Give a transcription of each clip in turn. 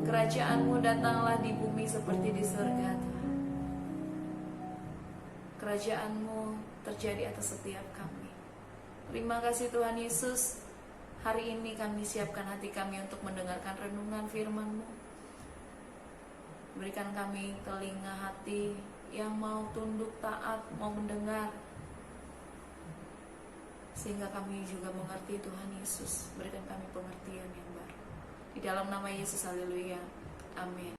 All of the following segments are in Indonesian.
Kerajaan-Mu datanglah di bumi seperti di surga, Tuhan. Kerajaan-Mu terjadi atas setiap kami. Terima kasih Tuhan Yesus. Hari ini kami siapkan hati kami untuk mendengarkan renungan firman-Mu. Berikan kami telinga hati yang mau tunduk taat, mau mendengar, sehingga kami juga mengerti Tuhan Yesus. Berikan kami pengertian yang baru. Di dalam nama Yesus, haleluya. Amin.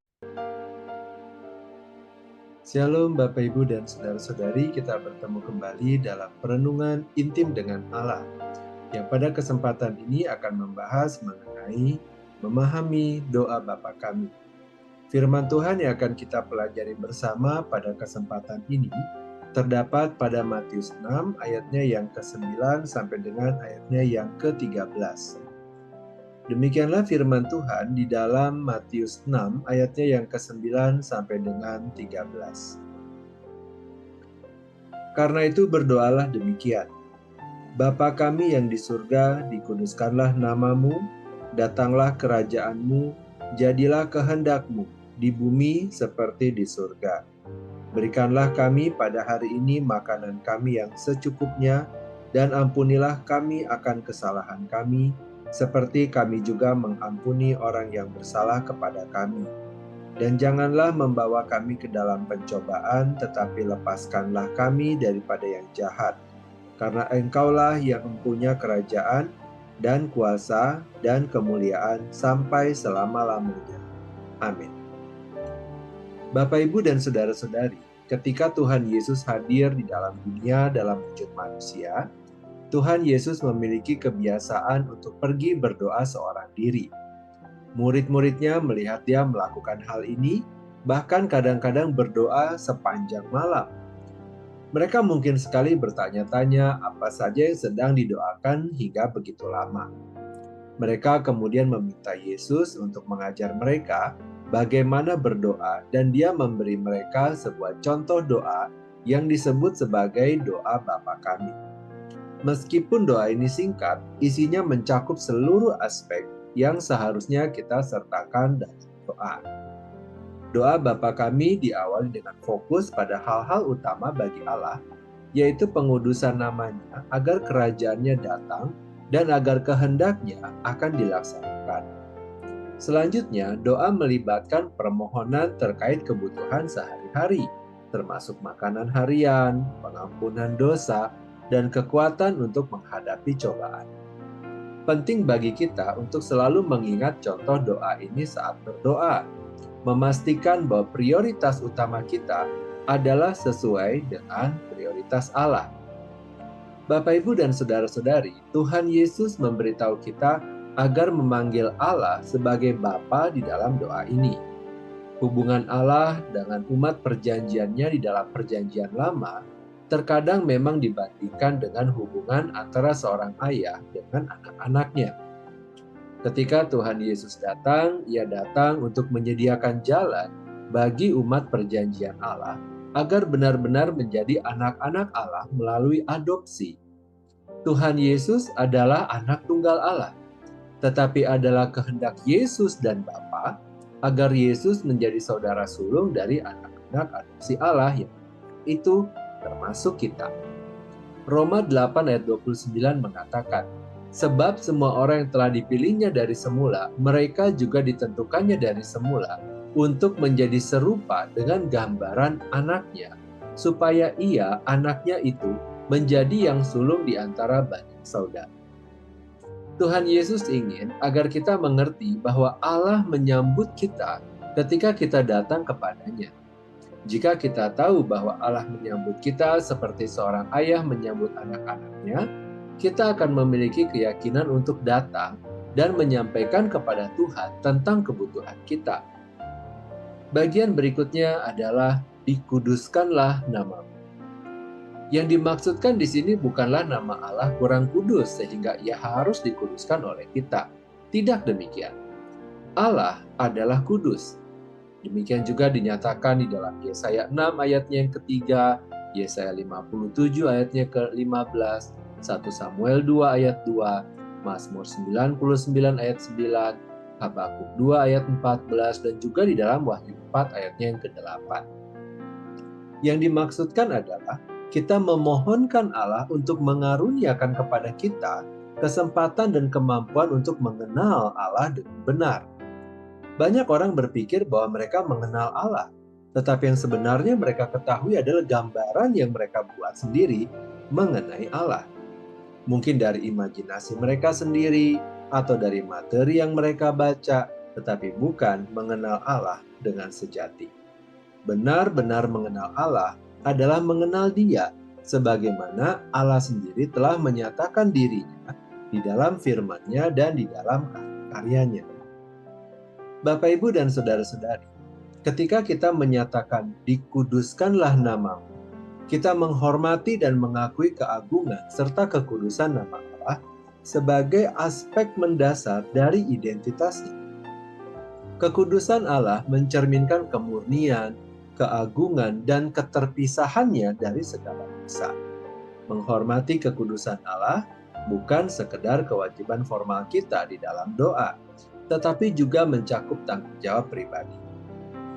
Shalom Bapak Ibu dan Saudara-saudari, kita bertemu kembali dalam perenungan intim dengan Allah, yang pada kesempatan ini akan membahas mengenai memahami doa Bapa kami. Firman Tuhan yang akan kita pelajari bersama pada kesempatan ini terdapat pada Matius 6 ayatnya yang ke-9 sampai dengan ayatnya yang ke-13. Demikianlah firman Tuhan di dalam Matius 6 ayatnya yang ke-9 sampai dengan 13. Karena itu berdoalah demikian. Bapa kami yang di surga, dikuduskanlah namamu, datanglah kerajaan-Mu, jadilah kehendak-Mu di bumi seperti di surga. Berikanlah kami pada hari ini makanan kami yang secukupnya, dan ampunilah kami akan kesalahan kami, seperti kami juga mengampuni orang yang bersalah kepada kami. Dan janganlah membawa kami ke dalam pencobaan, tetapi lepaskanlah kami daripada yang jahat. Karena Engkaulah yang mempunyai kerajaan, dan kuasa, dan kemuliaan sampai selama-lamanya. Amin. Bapak, Ibu, dan Saudara-saudari, ketika Tuhan Yesus hadir di dalam dunia dalam wujud manusia, Tuhan Yesus memiliki kebiasaan untuk pergi berdoa seorang diri. Murid-muridnya melihat dia melakukan hal ini, bahkan kadang-kadang berdoa sepanjang malam. Mereka mungkin sekali bertanya-tanya apa saja yang sedang didoakan hingga begitu lama. Mereka kemudian meminta Yesus untuk mengajar mereka bagaimana berdoa, dan dia memberi mereka sebuah contoh doa yang disebut sebagai doa Bapa kami. Meskipun doa ini singkat, isinya mencakup seluruh aspek yang seharusnya kita sertakan dalam doa. Doa Bapa kami diawali dengan fokus pada hal-hal utama bagi Allah, yaitu pengudusan namanya agar kerajaannya datang dan agar kehendaknya akan dilaksanakan. Selanjutnya, doa melibatkan permohonan terkait kebutuhan sehari-hari, termasuk makanan harian, pengampunan dosa, dan kekuatan untuk menghadapi cobaan. Penting bagi kita untuk selalu mengingat contoh doa ini saat berdoa, memastikan bahwa prioritas utama kita adalah sesuai dengan prioritas Allah. Bapak, Ibu, dan Saudara-saudari, Tuhan Yesus memberitahu kita agar memanggil Allah sebagai Bapa di dalam doa ini. Hubungan Allah dengan umat perjanjiannya di dalam perjanjian lama terkadang memang dibandingkan dengan hubungan antara seorang ayah dengan anak-anaknya. Ketika Tuhan Yesus datang, Ia datang untuk menyediakan jalan bagi umat perjanjian Allah agar benar-benar menjadi anak-anak Allah melalui adopsi. Tuhan Yesus adalah anak tunggal Allah, tetapi adalah kehendak Yesus dan Bapa agar Yesus menjadi saudara sulung dari anak-anak adopsi Allah, yang itu termasuk kita. Roma 8 ayat 29 mengatakan, sebab semua orang yang telah dipilihnya dari semula, mereka juga ditentukannya dari semula untuk menjadi serupa dengan gambaran anaknya, supaya ia, anaknya itu, menjadi yang sulung di antara banyak saudara. Tuhan Yesus ingin agar kita mengerti bahwa Allah menyambut kita ketika kita datang kepadanya. Jika kita tahu bahwa Allah menyambut kita seperti seorang ayah menyambut anak-anaknya, kita akan memiliki keyakinan untuk datang dan menyampaikan kepada Tuhan tentang kebutuhan kita. Bagian berikutnya adalah dikuduskanlah namamu. Yang dimaksudkan di sini bukanlah nama Allah kurang kudus sehingga ia harus dikuduskan oleh kita. Tidak demikian. Allah adalah kudus. Demikian juga dinyatakan di dalam Yesaya 6 ayatnya yang ketiga, Yesaya 57 ayatnya ke-15, 1 Samuel 2 ayat 2, Mazmur 99 ayat 9, Habakuk 2 ayat 14, dan juga di dalam Wahyu 4 ayatnya yang ke-8. Yang dimaksudkan adalah kita memohonkan Allah untuk mengaruniakan kepada kita kesempatan dan kemampuan untuk mengenal Allah dengan benar. Banyak orang berpikir bahwa mereka mengenal Allah, tetapi yang sebenarnya mereka ketahui adalah gambaran yang mereka buat sendiri mengenai Allah. Mungkin dari imajinasi mereka sendiri atau dari materi yang mereka baca, tetapi bukan mengenal Allah dengan sejati. Benar-benar mengenal Allah adalah mengenal Dia sebagaimana Allah sendiri telah menyatakan dirinya di dalam firman-Nya dan di dalam karya-karyanya. Bapak, Ibu, dan saudara-saudari, ketika kita menyatakan dikuduskanlah namamu, kita menghormati dan mengakui keagungan serta kekudusan nama Allah sebagai aspek mendasar dari identitasnya. Kekudusan Allah mencerminkan kemurnian, keagungan, dan keterpisahannya dari segala dosa. Menghormati kekudusan Allah bukan sekedar kewajiban formal kita di dalam doa, tetapi juga mencakup tanggung jawab pribadi.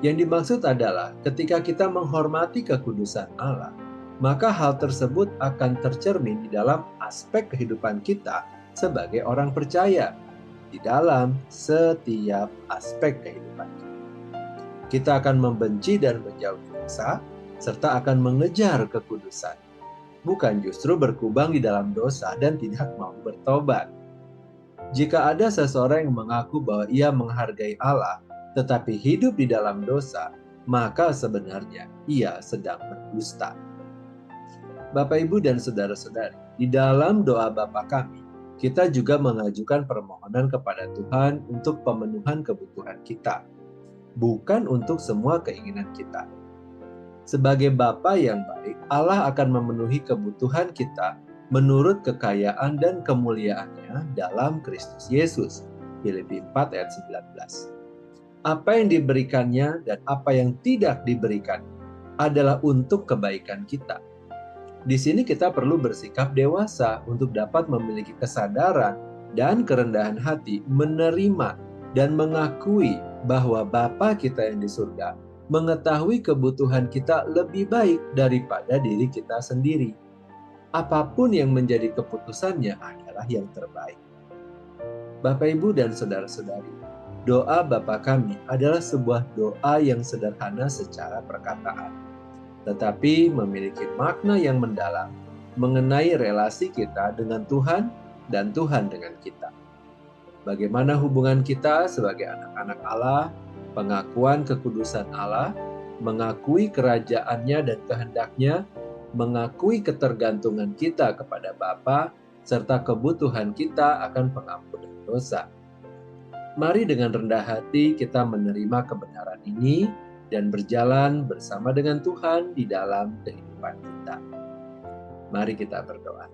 Yang dimaksud adalah ketika kita menghormati kekudusan Allah, maka hal tersebut akan tercermin di dalam aspek kehidupan kita sebagai orang percaya, di dalam setiap aspek kehidupan kita. Kita akan membenci dan menjauhi dosa, serta akan mengejar kekudusan, bukan justru berkubang di dalam dosa dan tidak mau bertobat. Jika ada seseorang yang mengaku bahwa ia menghargai Allah, tetapi hidup di dalam dosa, maka sebenarnya ia sedang berdusta. Bapak, Ibu, dan saudara-saudari, di dalam doa Bapa kami, kita juga mengajukan permohonan kepada Tuhan untuk pemenuhan kebutuhan kita, bukan untuk semua keinginan kita. Sebagai Bapa yang baik, Allah akan memenuhi kebutuhan kita menurut kekayaan dan kemuliaannya dalam Kristus Yesus. Filipi 4 ayat 19. Apa yang diberikannya dan apa yang tidak diberikan adalah untuk kebaikan kita. Di sini kita perlu bersikap dewasa untuk dapat memiliki kesadaran dan kerendahan hati menerima dan mengakui bahwa Bapa kita yang di surga mengetahui kebutuhan kita lebih baik daripada diri kita sendiri. Apapun yang menjadi keputusannya adalah yang terbaik. Bapak, Ibu, dan saudara-saudari, doa Bapa kami adalah sebuah doa yang sederhana secara perkataan, tetapi memiliki makna yang mendalam mengenai relasi kita dengan Tuhan dan Tuhan dengan kita. Bagaimana hubungan kita sebagai anak-anak Allah, pengakuan kekudusan Allah, mengakui kerajaannya dan kehendaknya, mengakui ketergantungan kita kepada Bapa, serta kebutuhan kita akan pengampunan dosa. Mari dengan rendah hati kita menerima kebenaran ini dan berjalan bersama dengan Tuhan di dalam kehidupan kita. Mari kita berdoa.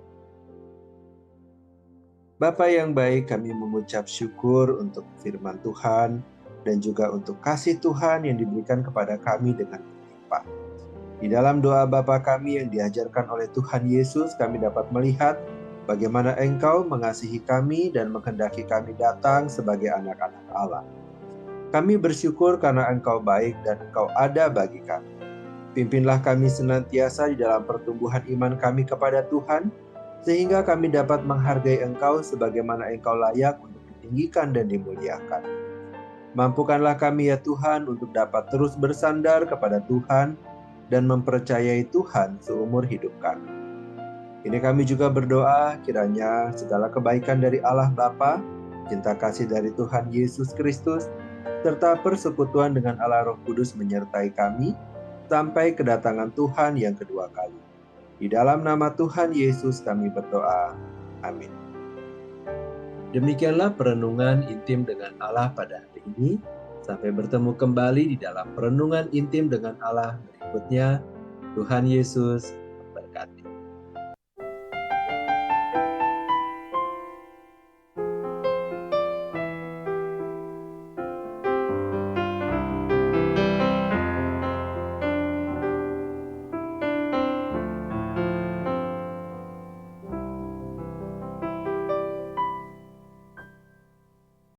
Bapa yang baik, kami mengucap syukur untuk firman Tuhan dan juga untuk kasih Tuhan yang diberikan kepada kami dengan berlimpah. Di dalam doa Bapa kami yang diajarkan oleh Tuhan Yesus, kami dapat melihat bagaimana Engkau mengasihi kami dan menghendaki kami datang sebagai anak-anak Allah. Kami bersyukur karena Engkau baik dan Engkau ada bagi kami. Pimpinlah kami senantiasa di dalam pertumbuhan iman kami kepada Tuhan, sehingga kami dapat menghargai Engkau sebagaimana Engkau layak untuk ditinggikan dan dimuliakan. Mampukanlah kami ya Tuhan untuk dapat terus bersandar kepada Tuhan dan mempercayai Tuhan seumur hidup kami. Ini kami juga berdoa kiranya segala kebaikan dari Allah Bapa, cinta kasih dari Tuhan Yesus Kristus, serta persekutuan dengan Allah Roh Kudus menyertai kami sampai kedatangan Tuhan yang kedua kali. Di dalam nama Tuhan Yesus kami berdoa. Amin. Demikianlah perenungan intim dengan Allah pada hari ini. Sampai bertemu kembali di dalam perenungan intim dengan Allah berikutnya. Tuhan Yesus